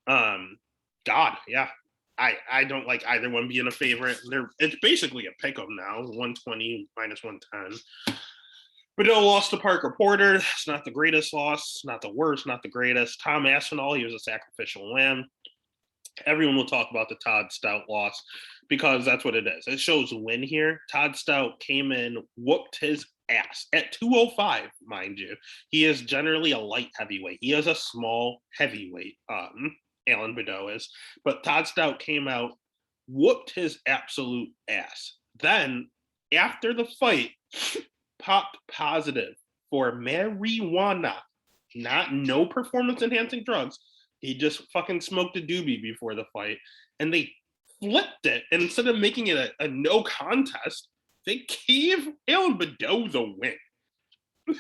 God, yeah. I don't like either one being a favorite. It's basically a pick 'em now. 120 minus 110. Badeau lost to Parker Porter. It's not the greatest loss, not the worst, not the greatest. Tom Aspinall, he was a sacrificial lamb. Everyone will talk about the Todd Stout loss because that's what it is. It shows win here. Todd Stout came in, whooped his ass at 205, mind you. He is generally a light heavyweight. He is a small heavyweight, Alan Badeau is. But Todd Stout came out, whooped his absolute ass. Then, after the fight, popped positive for marijuana, no performance enhancing drugs. He just fucking smoked a doobie before the fight, and they flipped it. And instead of making it a no contest, they gave Alan Badeau the win.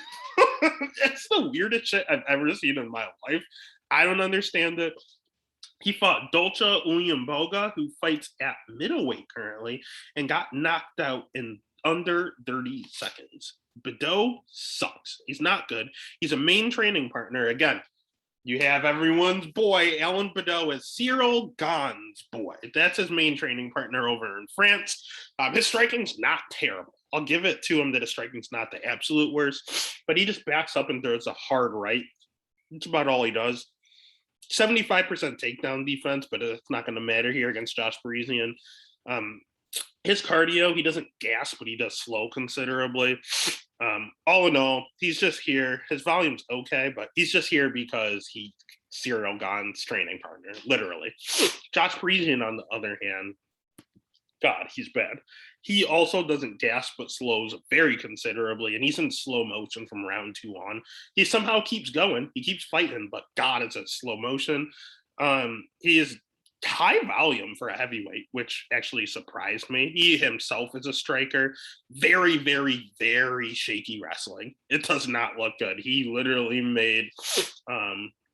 That's the weirdest shit I've ever seen in my life. I don't understand it. He fought Dolce Uyemboga, who fights at middleweight currently, and got knocked out in under 30 seconds. Bedeau sucks. He's not good. He's a main training partner. Again, you have everyone's boy, Alan Bedeau, is Cyril Gane's boy. That's his main training partner over in France. His striking's not terrible. I'll give it to him that his striking's not the absolute worst, but he just backs up and throws a hard right. That's about all he does. 75% takedown defense, but it's not going to matter here against Josh Parisian. His cardio, he doesn't gas, but he does slow considerably. All in all, he's just here. His volume's okay, but he's just here because he's Cyril Gane's training partner, literally. Josh Parisian, on the other hand, God, he's bad. He also doesn't gas, but slows very considerably, and he's in slow motion from round 2 on. He somehow keeps going. He keeps fighting, but God, it's a slow motion. He is high volume for a heavyweight, which actually surprised me. He himself is a striker. Very, very, very shaky wrestling. It does not look good. He literally made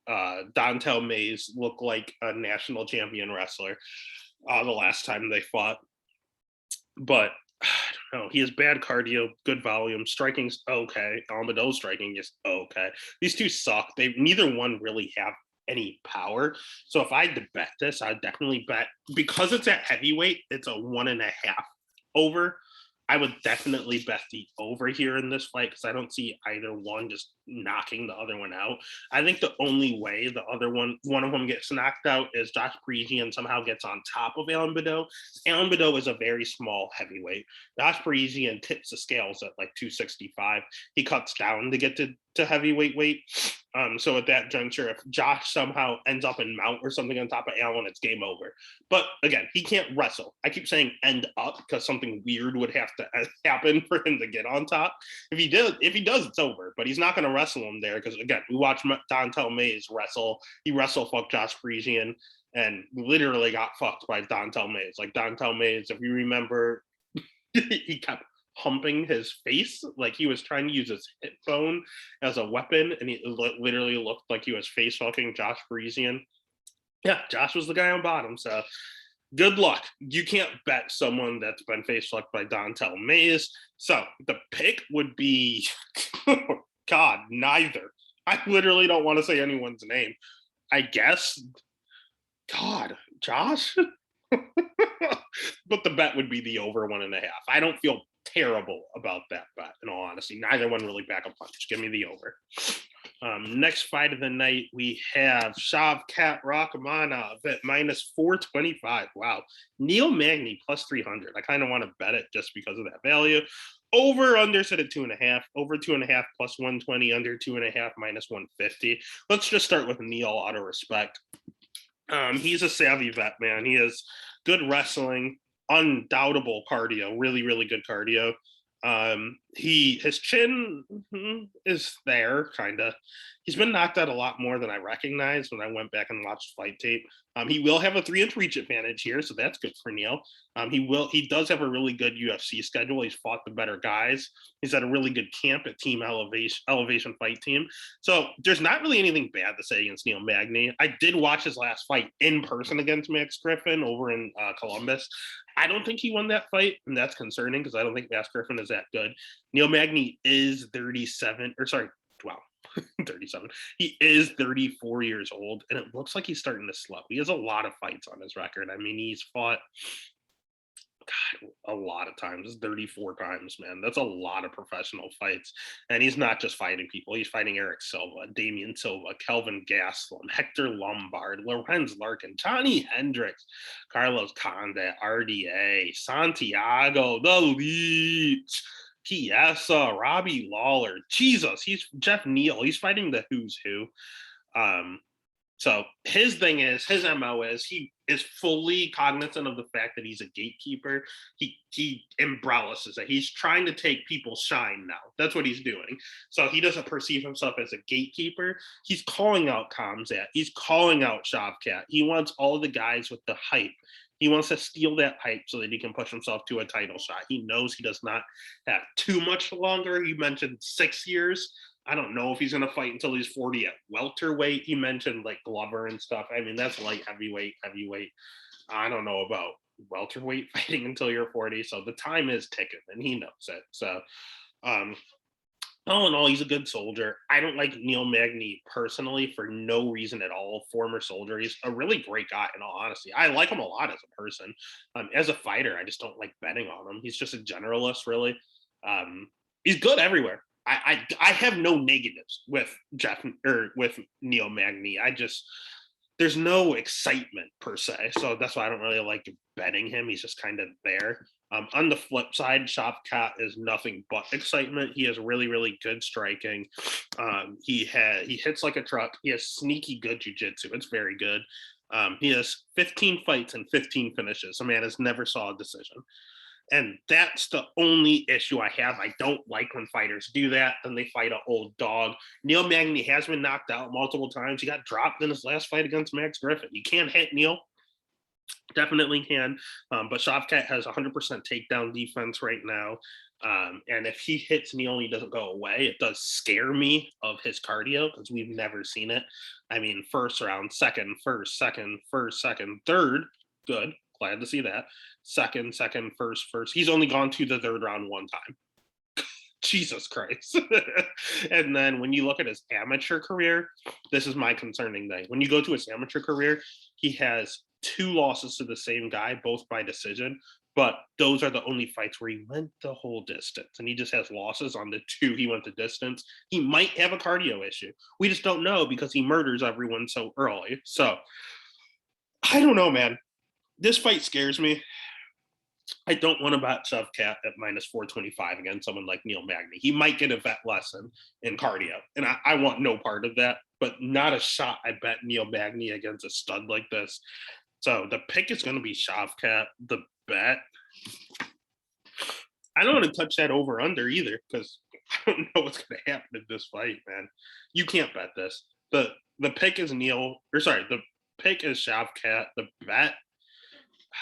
Dontel Mays look like a national champion wrestler the last time they fought. But I don't know. He has bad cardio, good volume. Striking's okay. Almedo's striking is okay. These two suck. Neither one really have any power. So if I had to bet this, I'd definitely bet, because it's at heavyweight, it's a 1.5 over. I would definitely bet the over here in this fight because I don't see either one just knocking the other one out. I think the only way the other one of them gets knocked out is Josh Parisian somehow gets on top of Alan Bedeau. Alan Bedeau is a very small heavyweight. Josh Parisian tips the scales at like 265. He cuts down to get to heavyweight weight. So at that juncture, if Josh somehow ends up in mount or something on top of Alan, it's game over. But again, he can't wrestle. I keep saying end up because something weird would have to happen for him to get on top. If he does, it's over. But he's not going to wrestle him there because, again, we watched Dontel Mays wrestle. He wrestle-fucked Josh Parisian and literally got fucked by Dontel Mays. Like Dontel Mays, if you remember, he kept humping his face like he was trying to use his hip bone as a weapon, and he literally looked like he was face fucking Josh Parisian. Yeah, Josh was the guy on bottom, so good luck. You can't bet someone that's been face fucked by Dontel Mays. So the pick would be God, neither. I literally don't want to say anyone's name. I guess God, Josh. But the bet would be the over 1.5. I don't feel terrible about that bet, in all honesty. Neither one really back a punch. Give me the over. Next fight of the night, we have Shavkat Rakhmonov at minus 425. Wow. Neil Magny plus 300. I kind of want to bet it just because of that value. Over under set at 2.5. Over 2.5 plus 120. Under 2.5 minus 150. Let's just start with Neil out of respect. He's a savvy vet, man. He has good wrestling, undoubtable cardio, really, really good cardio. His chin is there, kind of. He's been knocked out a lot more than I recognized when I went back and watched fight tape. He will have a 3-inch reach advantage here, so that's good for Neil. He does have a really good UFC schedule. He's fought the better guys. He's at a really good camp at Team Elevation Fight Team. So there's not really anything bad to say against Neil Magny. I did watch his last fight in person against Max Griffin over in Columbus. I don't think he won that fight, and that's concerning because I don't think Max Griffin is that good. Neil Magny is 37. He is 34 years old, and it looks like he's starting to slow. He has a lot of fights on his record. I mean, he's fought a lot of times, 34 times, man. That's a lot of professional fights. And he's not just fighting people. He's fighting Eric Silva, Damian Silva, Kelvin Gastelum, Hector Lombard, Lorenz Larkin, Johnny Hendricks, Carlos Condit, RDA, Santiago, The Leech, Piessa, Robbie Lawler. Jesus, he's Jeff Neal. He's fighting the who's who. So his thing is, his MO is, he is fully cognizant of the fact that he's a gatekeeper. He embraces it. He's trying to take people's shine now. That's what he's doing. So he doesn't perceive himself as a gatekeeper. He's calling out Khamzat. He's calling out Shavkat. He wants all the guys with the hype. He wants to steal that hype so that he can push himself to a title shot. He knows he does not have too much longer. He mentioned 6 years. I don't know if he's going to fight until he's 40 at welterweight. He mentioned like Glover and stuff. I mean, that's light heavyweight, heavyweight. I don't know about welterweight fighting until you're 40. So the time is ticking and he knows it. So, um, all in all, he's a good soldier. I don't like Neil Magny personally for no reason at all. Former soldier. He's a really great guy, in all honesty. I like him a lot as a person. As a fighter, I just don't like betting on him. He's just a generalist, really. He's good everywhere. I have no negatives with Jeff or with Neil Magny. There's no excitement per se, so that's why I don't really like betting him. He's just kind of there. On the flip side, Shavkat is nothing but excitement. He has really, really good striking. He hits like a truck. He has sneaky good jiu-jitsu. It's very good. He has 15 fights and 15 finishes. A man has never saw a decision. And that's the only issue I have. I don't like when fighters do that. Then they fight an old dog. Neil Magny has been knocked out multiple times. He got dropped in his last fight against Max Griffin. You can't hit Neil. Definitely can. But Shavkat has 100% takedown defense right now. And if he hits Neil and he doesn't go away, it does scare me of his cardio because we've never seen it. I mean, first round, second, first, second, first, second, third. Good. Glad to see that. Second, first. He's only gone to the third round one time. Jesus Christ. And then when you look at his amateur career, this is my concerning thing. When you go to his amateur career, he has 2 losses to the same guy, both by decision. But those are the only fights where he went the whole distance. And he just has losses on the 2 he went the distance. He might have a cardio issue. We just don't know because he murders everyone so early. So I don't know, man. This fight scares me. I don't want to bet Shavkat at minus 425 against someone like Neil Magny. He might get a vet lesson in cardio, and I want no part of that, but not a shot I bet Neil Magny against a stud like this. So the pick is going to be Shavkat. The bet, I don't want to touch that over under either because I don't know what's going to happen in this fight, man. You can't bet this. The pick is the pick is Shavkat. The bet,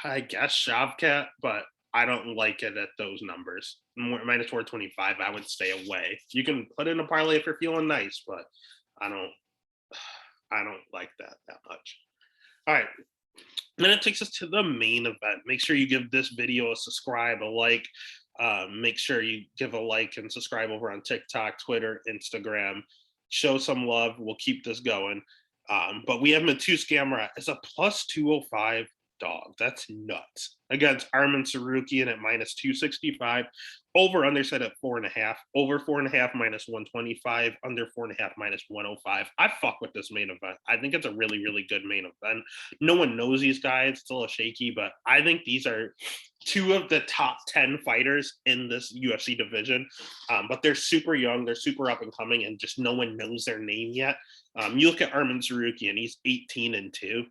I guess Shavkat, but I don't like it at those numbers. Minus 425, I would stay away. You can put in a parlay if you're feeling nice, but I don't like that much. All right. Then it takes us to the main event. Make sure you give this video a subscribe, a like. Make sure you give a like and subscribe over on TikTok, Twitter, Instagram. Show some love. We'll keep this going. But we have Matus Gamrot as a plus 205 dog. That's nuts. Against Arman Tsarukyan at minus 265. Over under set at 4.5. Over 4.5 minus 125. Under 4.5 minus 105. I fuck with this main event. I think it's a really, really good main event. No one knows these guys. It's a little shaky, but I think these are 2 of the top 10 fighters in this UFC division. But they're super young. They're super up and coming, and just no one knows their name yet. You look at Arman Tsarukyan. He's 18-2.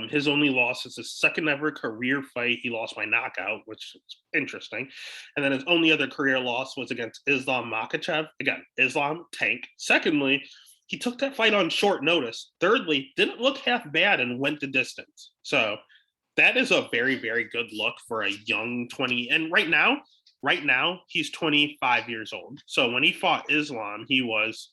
His only loss is his second ever career fight. He lost by knockout, which is interesting. And then his only other career loss was against Islam Makhachev. Again, Islam tank. Secondly, he took that fight on short notice. Thirdly, didn't look half bad and went the distance. So that is a very, very good look for a young 20. And right now, he's 25 years old. So when he fought Islam, he was,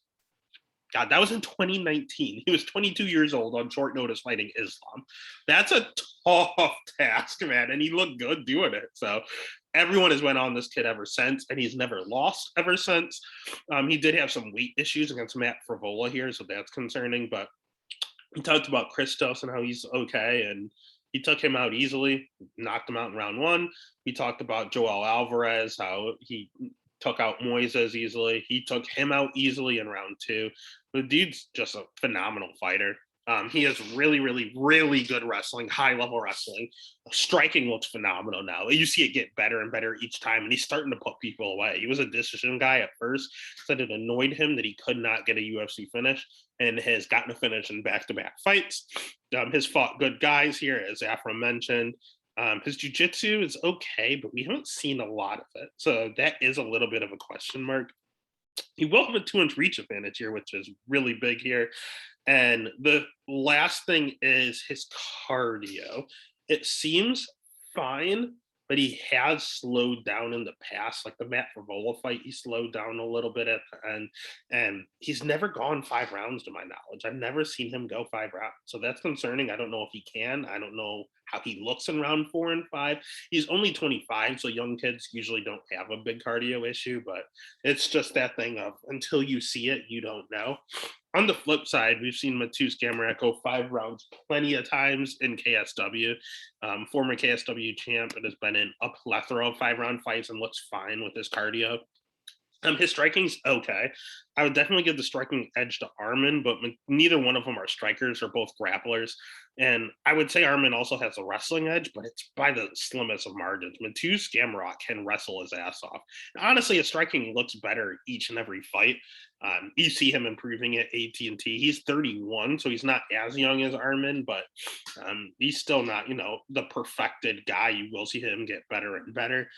God, that was in 2019. He was 22 years old on short notice fighting Islam. That's a tough task, man. And he looked good doing it. So everyone has went on this kid ever since, and he's never lost ever since. He did have some weight issues against Matt Favola here, so that's concerning. But he talked about Christos and how he's okay, and he took him out easily, knocked him out in round 1. He talked about Joel Alvarez, how he took out Moises easily. He took him out easily in round 2. The dude's just a phenomenal fighter. He has really, really, really good wrestling, high-level wrestling. Striking looks phenomenal now. You see it get better and better each time, and he's starting to put people away. He was a decision guy at first, said it annoyed him that he could not get a UFC finish, and has gotten a finish in back-to-back fights. Has fought good guys here, as Afra mentioned. His jiu-jitsu is okay, but we haven't seen a lot of it. So that is a little bit of a question mark. He will have a 2-inch reach advantage here, which is really big here. And the last thing is his cardio. It seems fine, but he has slowed down in the past. Like the Matt Favola fight, he slowed down a little bit at the end, and he's never gone 5 rounds to my knowledge. I've never seen him go 5 rounds, so that's concerning. I don't know if he can. I don't know how he looks in round 4 and 5. He's only 25, so young kids usually don't have a big cardio issue, but it's just that thing of until you see it, you don't know. On the flip side, we've seen Matus Gamrot go 5 rounds plenty of times in KSW. Former KSW champ, and has been in a plethora of 5 round fights and looks fine with his cardio. His striking's okay. I would definitely give the striking edge to Armin, but neither one of them are strikers. They're both grapplers. And I would say Armin also has a wrestling edge, but it's by the slimmest of margins. Matus Gamrot can wrestle his ass off. And honestly, his striking looks better each and every fight. You see him improving at AT&T. He's 31, so he's not as young as Armin, but he's still not, the perfected guy. You will see him get better and better.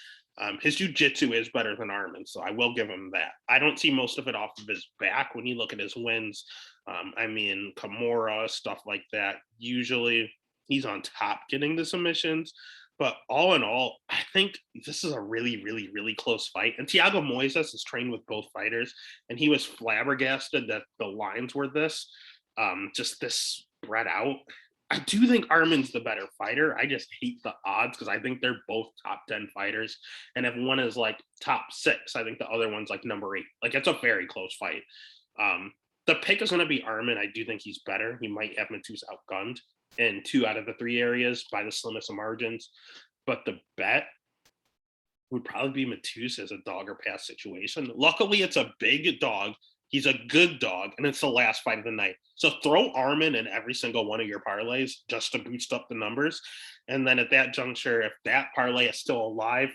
His jiu-jitsu is better than Armin, so I will give him that. I don't see most of it off of his back when you look at his wins. Kimura, stuff like that. Usually he's on top getting the submissions. But all in all, I think this is a really, really, really close fight. And Thiago Moises has trained with both fighters, and he was flabbergasted that the lines were just this spread out. I do think Armin's the better fighter. I just hate the odds because I think they're both top 10 fighters. And if one is like top 6, I think the other one's like number 8. Like it's a very close fight. The pick is going to be Armin. I do think he's better. He might have Matus outgunned in 2 out of the 3 areas by the slimmest of margins. But the bet would probably be Matus as a dog or pass situation. Luckily, it's a big dog. He's a good dog, and it's the last fight of the night. So throw Armin in every single one of your parlays just to boost up the numbers. And then at that juncture, if that parlay is still alive,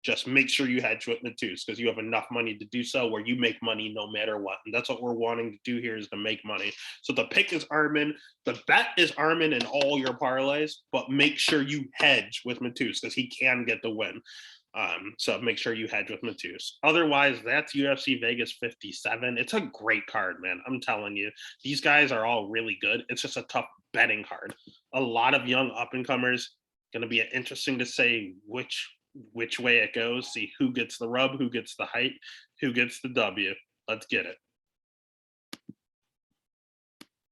just make sure you hedge with Matus because you have enough money to do so where you make money no matter what. And that's what we're wanting to do here is to make money. So the pick is Armin. The bet is Armin in all your parlays, but make sure you hedge with Matus because he can get the win. So make sure you hedge with Matus. Otherwise, that's UFC Vegas 57. It's a great card, man. I'm telling you, these guys are all really good. It's just a tough betting card. A lot of young up-and-comers. Going to be interesting to say which way it goes. See who gets the rub, who gets the height, who gets the W. Let's get it.